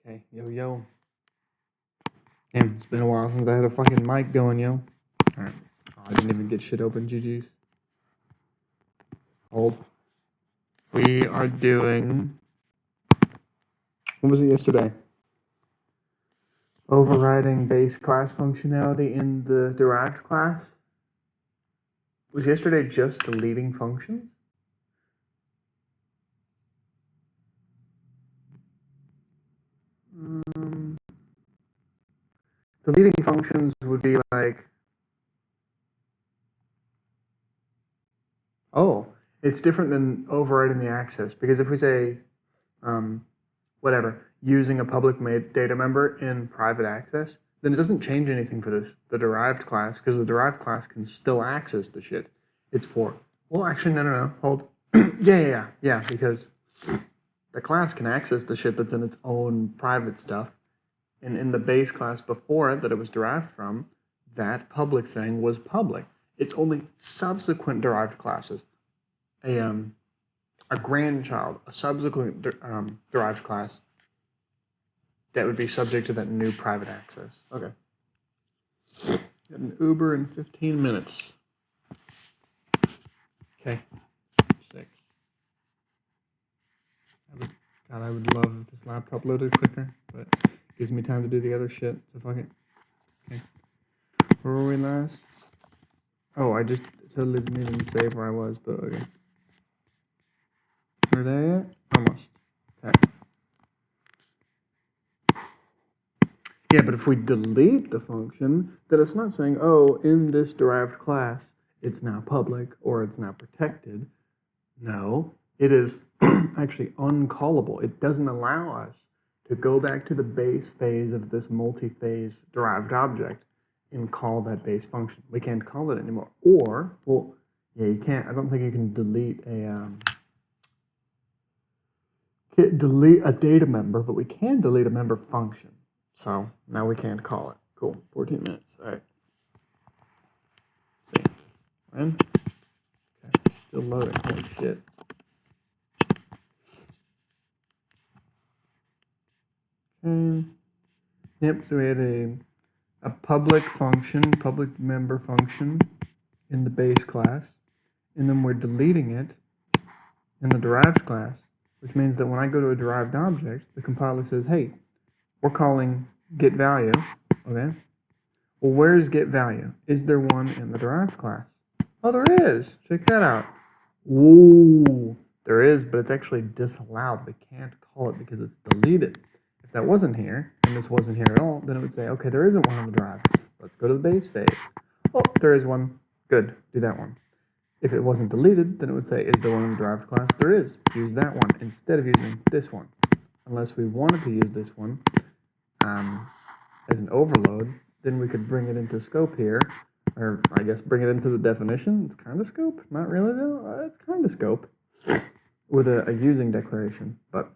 Okay, yo. Damn, it's been a while since I had a fucking mic going, yo. Alright. Oh, I didn't even get shit open, GG's. Hold. We are doing... What was it yesterday? Overriding base class functionality in the derived class? Was yesterday just deleting functions? Deleting functions would be like... Oh, it's different than overriding the access. Because if we say, whatever, using a public data member in private access, then it doesn't change anything for the derived class, because the derived class can still access the shit it's for. Well, actually, no, hold. Yeah, because the class can access the shit that's in its own private stuff, and in the base class before it that it was derived from, that public thing was public. It's only subsequent derived classes, a grandchild, a subsequent derived class, that would be subject to that new private access. Okay. Got an Uber in 15 minutes. Okay. Sick. I would love if this laptop loaded quicker, but it gives me time to do the other shit, so fuck it. Okay. Where were we last? Oh, I just totally didn't even save where I was, but okay. We're there yet? Almost. Okay. Yeah, but if we delete the function, then it's not saying, oh, in this derived class, it's now public or it's now protected. No, it is actually uncallable. It doesn't allow us to go back to the base phase of this multi-phase derived object and call that base function. We can't call it anymore. Or, well, yeah, you can't. I don't think you can delete a data member, but we can delete a member function. So now we can't call it. Cool. 14 minutes. All right. Let's see. When? Okay. Still loading. Holy shit. Okay. Yep. So we had a public function, public member function in the base class, and then we're deleting it in the derived class, which means that when I go to a derived object, the compiler says, hey, we're calling getValue, okay? Well, where's getValue? Is there one in the derived class? Oh, there is. Check that out. Ooh, there is, but it's actually disallowed. We can't call it because it's deleted. If that wasn't here, and this wasn't here at all, then it would say, okay, there isn't one in the derived. Let's go to the base phase. Oh, there is one. Good, do that one. If it wasn't deleted, then it would say, is there one in the derived class? There is. Use that one instead of using this one. Unless we wanted to use this one as an overload, then we could bring it into scope here, or I guess bring it into the definition. It's kind of scope. Not really, though. It's kind of scope with a using declaration. But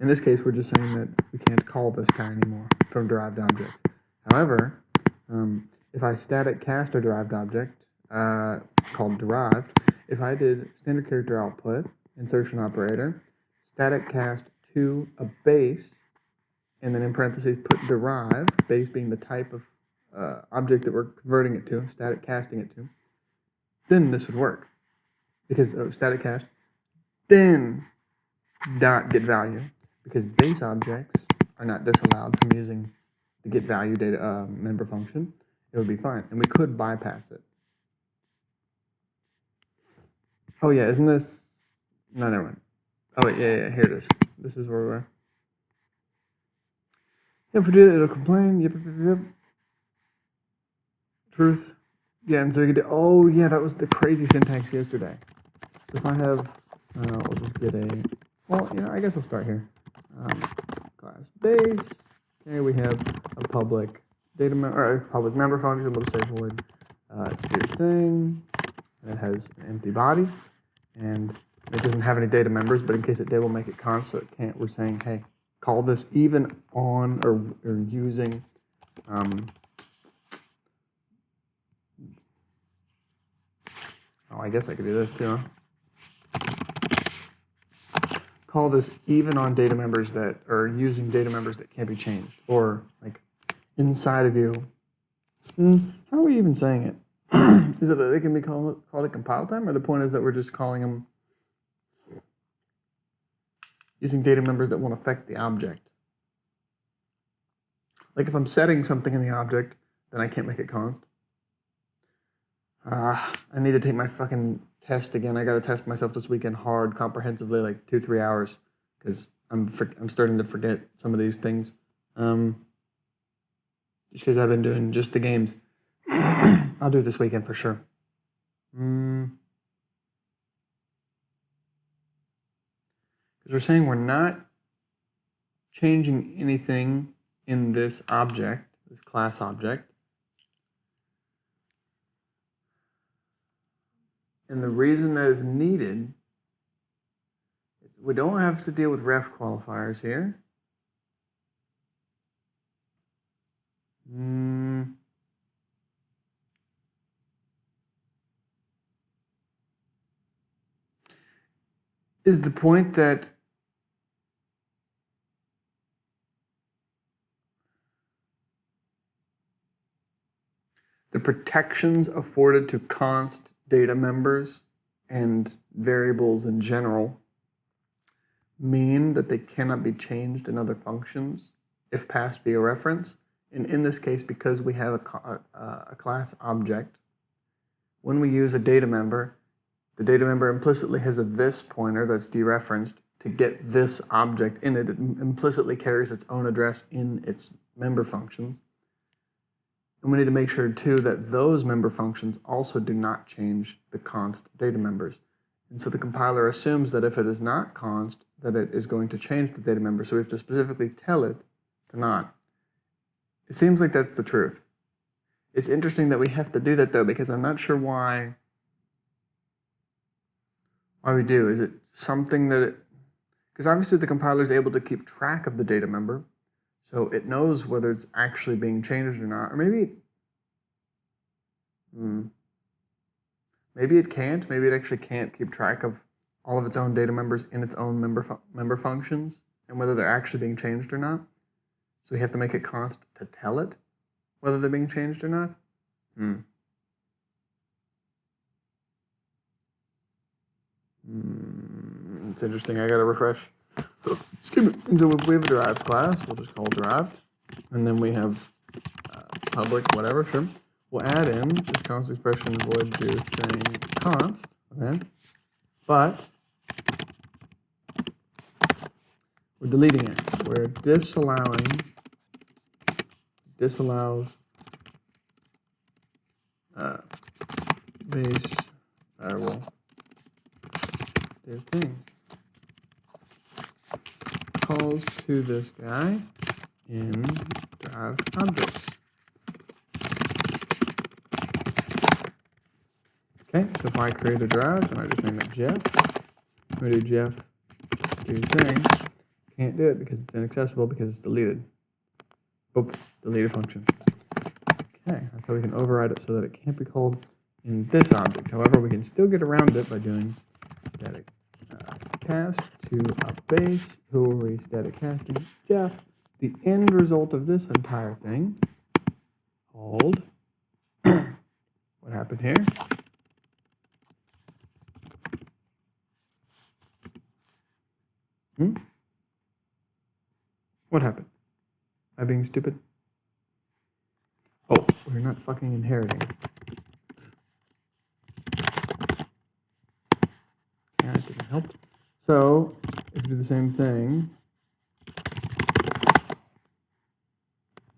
in this case, we're just saying that we can't call this guy anymore from derived objects. However, if I static cast a derived object, called derived, if I did standard character output, insertion operator, static cast to a base, and then in parentheses put derived, base being the type of object that we're converting it to, static casting it to, then this would work. Because of static cast, then dot getValue, because base objects are not disallowed from using the getValue data member function, it would be fine. And we could bypass it. Oh yeah, isn't this... No, never mind. Oh wait, yeah, here it is. This is where we were. If we do it, it'll complain. Yep. Truth. Yeah, and so we could do... Oh yeah, that was the crazy syntax yesterday. So if I have... we'll just get a... Well, I guess we'll start here. Class base. Okay, we have a public data member, or a public member function. We'll just say void do thing. It has an empty body, and it doesn't have any data members, but in case it did, we'll make it const, so it can't. We're saying, hey, call this even on or using oh, I guess I could do this too, huh? call this even on data members that are using data members that can't be changed, or like inside of you. How are we even saying it? Is it that they can be called at compile time, or the point is that we're just calling them using data members that won't affect the object? Like if I'm setting something in the object, then I can't make it const. I need to take my fucking test again. I got to test myself this weekend hard, comprehensively, like 2-3 hours, because I'm starting to forget some of these things. Just because I've been doing just the games. I'll do it this weekend for sure. Because we're saying we're not changing anything in this object, this class object. And the reason that is needed is we don't have to deal with ref qualifiers here. Is the point that the protections afforded to const data members and variables in general mean that they cannot be changed in other functions if passed via reference? And in this case, because we have a class object, when we use a data member, the data member implicitly has a this pointer that's dereferenced to get this object in it. It implicitly carries its own address in its member functions. And we need to make sure, too, that those member functions also do not change the const data members. And so the compiler assumes that if it is not const, that it is going to change the data member. So we have to specifically tell it to not. It seems like that's the truth. It's interesting that we have to do that, though, because I'm not sure why we do. Is it something that because obviously the compiler is able to keep track of the data member, so it knows whether it's actually being changed or not. Or maybe maybe it can't. Maybe it actually can't keep track of all of its own data members in its own member functions and whether they're actually being changed or not. So we have to make it const to tell it whether they're being changed or not. It's interesting. I got to refresh. Excuse me. And so if we have a derived class, we'll just call derived. And then we have public, whatever, sure. We'll add in this const expression void do thing const, okay? But we're deleting it. We're disallows base variable do thing. Calls to this guy in derived objects. Okay, so if I create a derived and I just name it Jeff, we do Jeff do thing. Can't do it because it's inaccessible because it's deleted. Oop, deleted function. Okay, that's how we can override it so that it can't be called in this object. However, we can still get around it by doing static cast to a base. Who are we static casting? Jeff. The end result of this entire thing, hold. What happened here? What happened? Am I being stupid? Oh, we're not fucking inheriting. Yeah, it didn't help. So, if you do the same thing,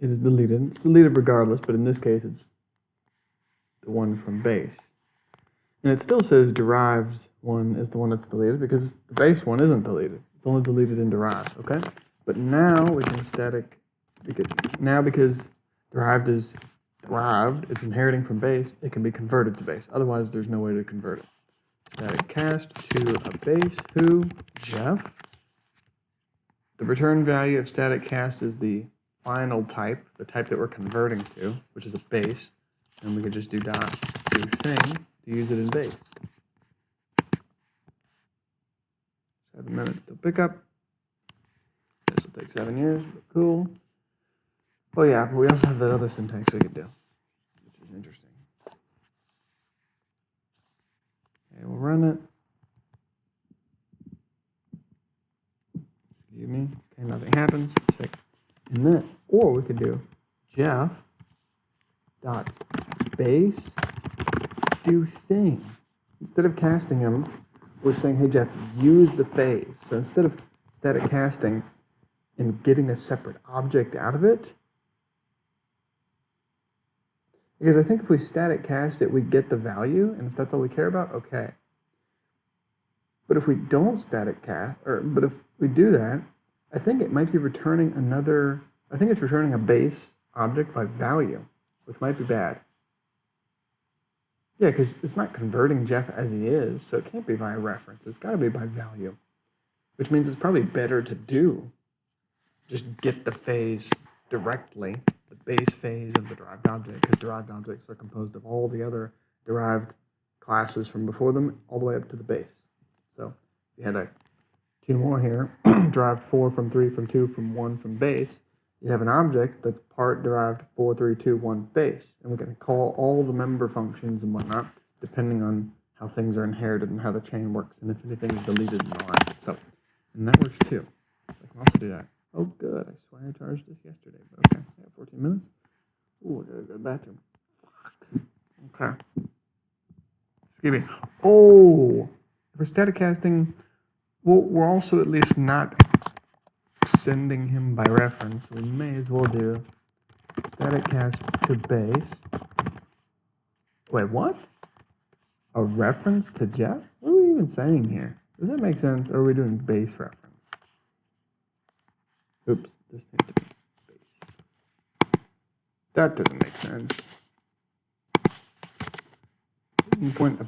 it is deleted. It's deleted regardless, but in this case, it's the one from base. And it still says derived one is the one that's deleted because the base one isn't deleted. It's only deleted in derived, okay? But now we can because derived is derived, it's inheriting from base, it can be converted to base. Otherwise, there's no way to convert it. Static cast to a base, who, Jeff. The return value of static cast is the final type, the type that we're converting to, which is a base. And we could just do dot do thing to use it in base. 7 minutes till pickup. This will take 7 years, but cool. Oh yeah, but we also have that other syntax we could do, which is interesting. Okay, we'll run it. Excuse me. Okay, nothing happens. Sick. And then, or we could do Jeff dot base do thing. Instead of casting him, we're saying, hey Jeff, use the phase. So instead of static casting and getting a separate object out of it, because I think if we static cast it, we get the value, and if that's all we care about, okay. But if we don't static cast, but if we do that, I think it might be returning another, I think it's returning a base object by value, which might be bad. Yeah, because it's not converting Jeff as he is, so it can't be by reference. It's got to be by value, which means it's probably better to do just get the phase directly, the base phase of the derived object, because derived objects are composed of all the other derived classes from before them all the way up to the base. So if you had two more here, derived 4 from 3 from 2 from 1 from base, you have an object that's part derived 4, 3, 2, 1 base. And we're going to call all the member functions and whatnot, depending on how things are inherited and how the chain works, and if anything is deleted and all that. So, and that works too. I can also do that. Oh, good. I swear I charged this yesterday. But okay, I got 14 minutes. Ooh, I gotta go to the bathroom. Fuck. Okay. Excuse me. Oh, for static casting, well, we're also at least not sending him by reference. We may as well do static cast to base. Wait, what? A reference to Jeff? What are we even saying here? Does that make sense? Or are we doing base reference? Oops, this needs to be base. That doesn't make sense. Point a